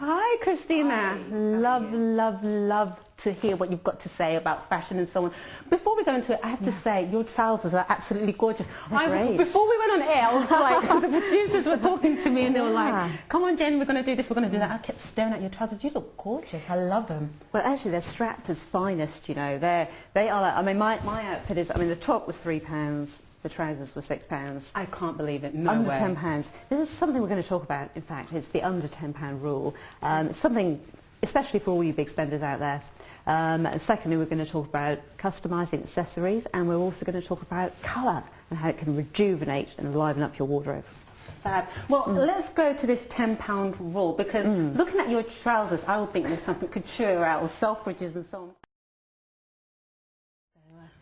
Hi, Christina. Hi. Love to hear what you've got to say about fashion and so on. Before we go into it, I have to say your trousers are absolutely gorgeous. Before we went on air, I was like, the producers were talking to me and they were like, come on, Jen, we're going to do this, we're going to do that. I kept staring at your trousers. You look gorgeous. I love them. Well, actually, they're Stratford's finest, you know. They are, I mean, my outfit is, I mean, the top was £3. The trousers were £6. I can't believe it. No under way. £10. This is something we're going to talk about, in fact. It's the under £10 rule. It's something, especially for all you big spenders out there. And secondly, we're going to talk about customising accessories, and we're also going to talk about colour and how it can rejuvenate and liven up your wardrobe. Fab. Well, let's go to this £10 rule, because looking at your trousers, I would think there's something couture out, or Selfridges and so on.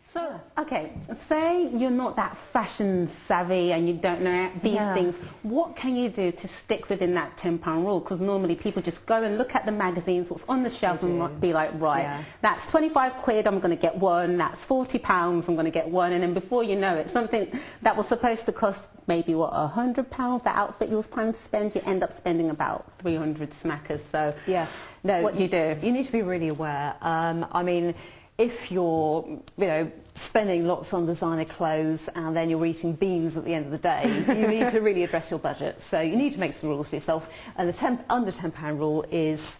So, okay, say you're not that fashion savvy and you don't know these things. What can you do to stick within that £10 rule? Because normally people just go and look at the magazines, what's on the shelf, and might be like, right, that's 25 quid, I'm going to get one. That's £40, I'm going to get one. And then before you know it, something that was supposed to cost maybe, what, £100, the outfit you was planning to spend, you end up spending about 300 smackers. So, no, what do you do? You need to be really aware. I mean, if you're, you know, spending lots on designer clothes and then you're eating beans at the end of the day, you need to really address your budget. So you need to make some rules for yourself. And the under £10 rule is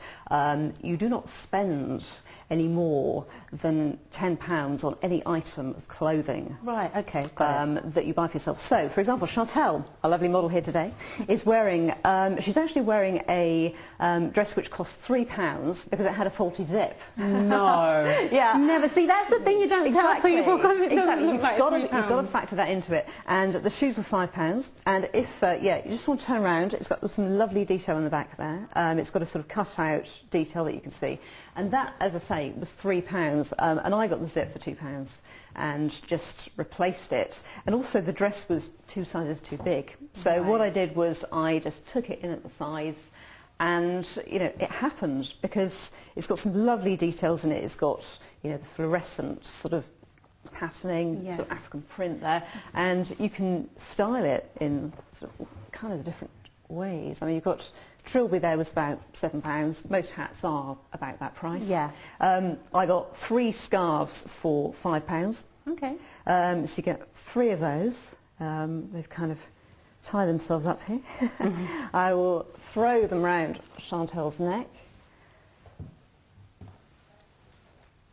you do not spend any more than £10 on any item of clothing. Right, okay, that you buy for yourself. So, for example, Chantel, a lovely model here today, is wearing, she's actually wearing a dress which cost £3 because it had a faulty zip. No. Yeah. Never. See, that's the thing you don't tell people, because it doesn't look like you've got to factor that into it. And the shoes were £5. And if, you just want to turn around, it's got some lovely detail in the back there. It's got a sort of cut-out detail that you can see. And that, as I say, was £3, and I got the zip for £2 and just replaced it. And also the dress was 2 sizes too big. So what I did was I just took it in at the size, and, you know, it happened because it's got some lovely details in it. It's got, you know, the fluorescent sort of patterning, sort of African print there, and you can style it in sort of kind of different ways. I mean, you've got Trilby there was about £7. Most hats are about that price. Yeah. I got 3 scarves for £5. Okay. So you get 3 of those. They've kind of tie themselves up here. I will throw them round Chantel's neck.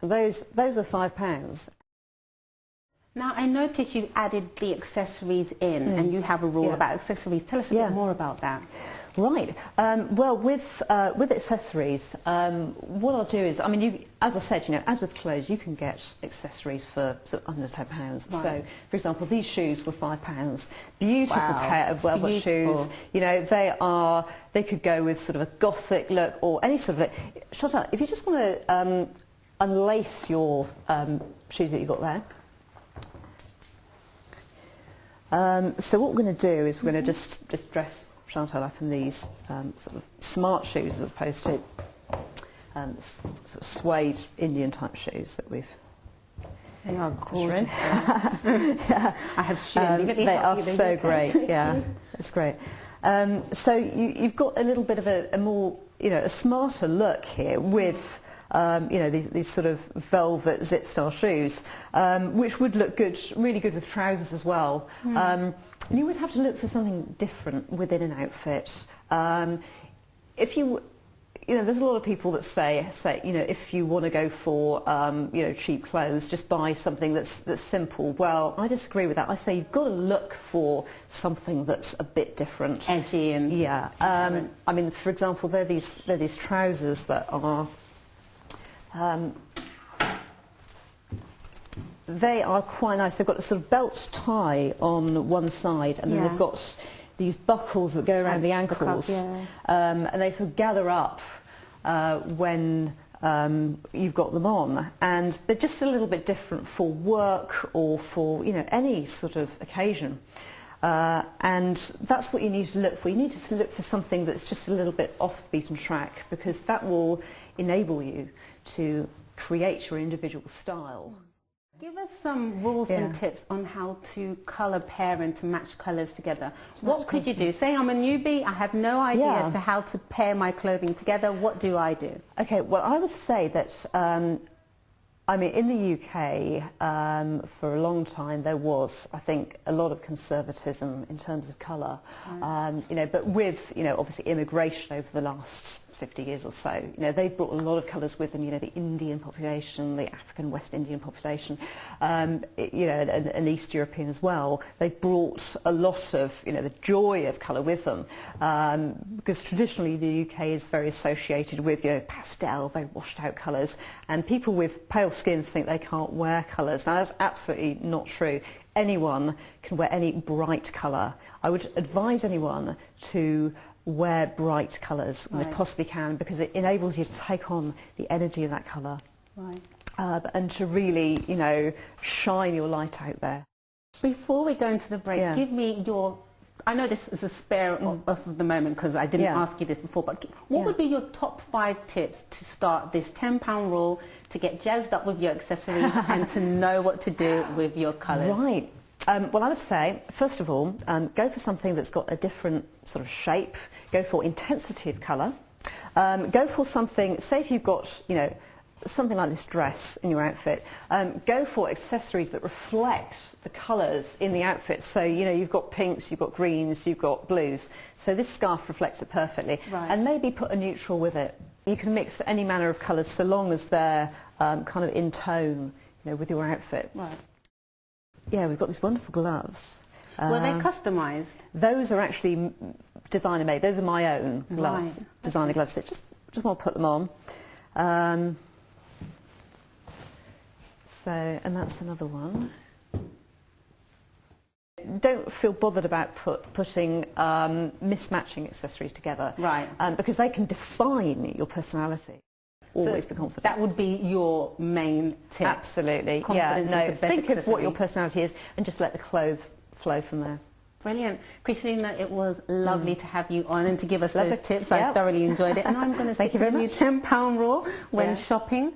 Those are £5. Now, I noticed you added the accessories in, and you have a rule about accessories. Tell us a bit more about that. Right. Well, with accessories, what I'll do is, I mean, as I said, you know, as with clothes, you can get accessories for sort of under £10. Right. So, for example, these shoes were £5. Beautiful pair of velvet shoes. You know, they could go with sort of a gothic look or any sort of look. Chantal, if you just want to unlace your shoes that you got there. So what we're going to do is we're going to just dress Chantal up in these sort of smart shoes as opposed to sort of suede Indian type shoes that we've. They are gorgeous. I have shoes. They are so great. Yeah, it's great. So you've got a little bit of a more, you know, a smarter look here with. You know, these sort of velvet zip style shoes, which would look good, really good with trousers as well. And you would have to look for something different within an outfit. If you know, there's a lot of people that say, you know, if you want to go for, you know, cheap clothes, just buy something that's simple. Well, I disagree with that. I say you've got to look for something that's a bit different, edgy, and I mean, for example, they're these trousers that are. They are quite nice. They've got a sort of belt tie on one side, and then they've got these buckles that go around the ankles, and they sort of gather up when you've got them on, and they're just a little bit different for work or for, you know, any sort of occasion. And that's what you need to look for. You need to look for something that's just a little bit off the beaten track, because that will enable you to create your individual style. Give us some rules and tips on how to colour pair and to match colours together. What could you do? Say I'm a newbie, I have no idea as to how to pair my clothing together. What do I do? Okay, well, I would say that, I mean, in the UK, for a long time, there was, I think, a lot of conservatism in terms of colour. You know, but with, you know, obviously immigration over the last 50 years or so, you know, they've brought a lot of colours with them, you know, the Indian population, the African West Indian population, you know, and East European as well. They brought a lot of, you know, the joy of colour with them, because traditionally the UK is very associated with, you know, pastel, very washed out colours, and people with pale skin think they can't wear colours. Now that's absolutely not true. Anyone can wear any bright colour. I would advise anyone to wear bright colours when they possibly can, because it enables you to take on the energy of that colour, and to really, you know, shine your light out there. Before we go into the break, give me your, I know this is a spare of the moment because I didn't ask you this before, but what would be your top 5 tips to start this £10 rule, to get jazzed up with your accessories and to know what to do with your colours? Right. Well, I would say, first of all, go for something that's got a different sort of shape. Go for intensity of colour. Go for something, say if you've got, you know, something like this dress in your outfit, go for accessories that reflect the colours in the outfit. So, you know, you've got pinks, you've got greens, you've got blues. So this scarf reflects it perfectly. And maybe put a neutral with it. You can mix any manner of colours so long as they're kind of in tone, you know, with your outfit. Yeah, we've got these wonderful gloves. Were they customised? Those are actually designer made. Those are my own gloves, designer gloves. So just want to put them on. So, and that's another one. Don't feel bothered about putting mismatching accessories together, because they can define your personality. Always be confident. That would be your main tip. Absolutely. Confidence is the best think of accessory. what your personality is and just let the clothes flow from there. Brilliant. Christina, it was lovely to have you on and to give us those tips. I thoroughly enjoyed it. And I'm going to stick to the new £10 rule when shopping.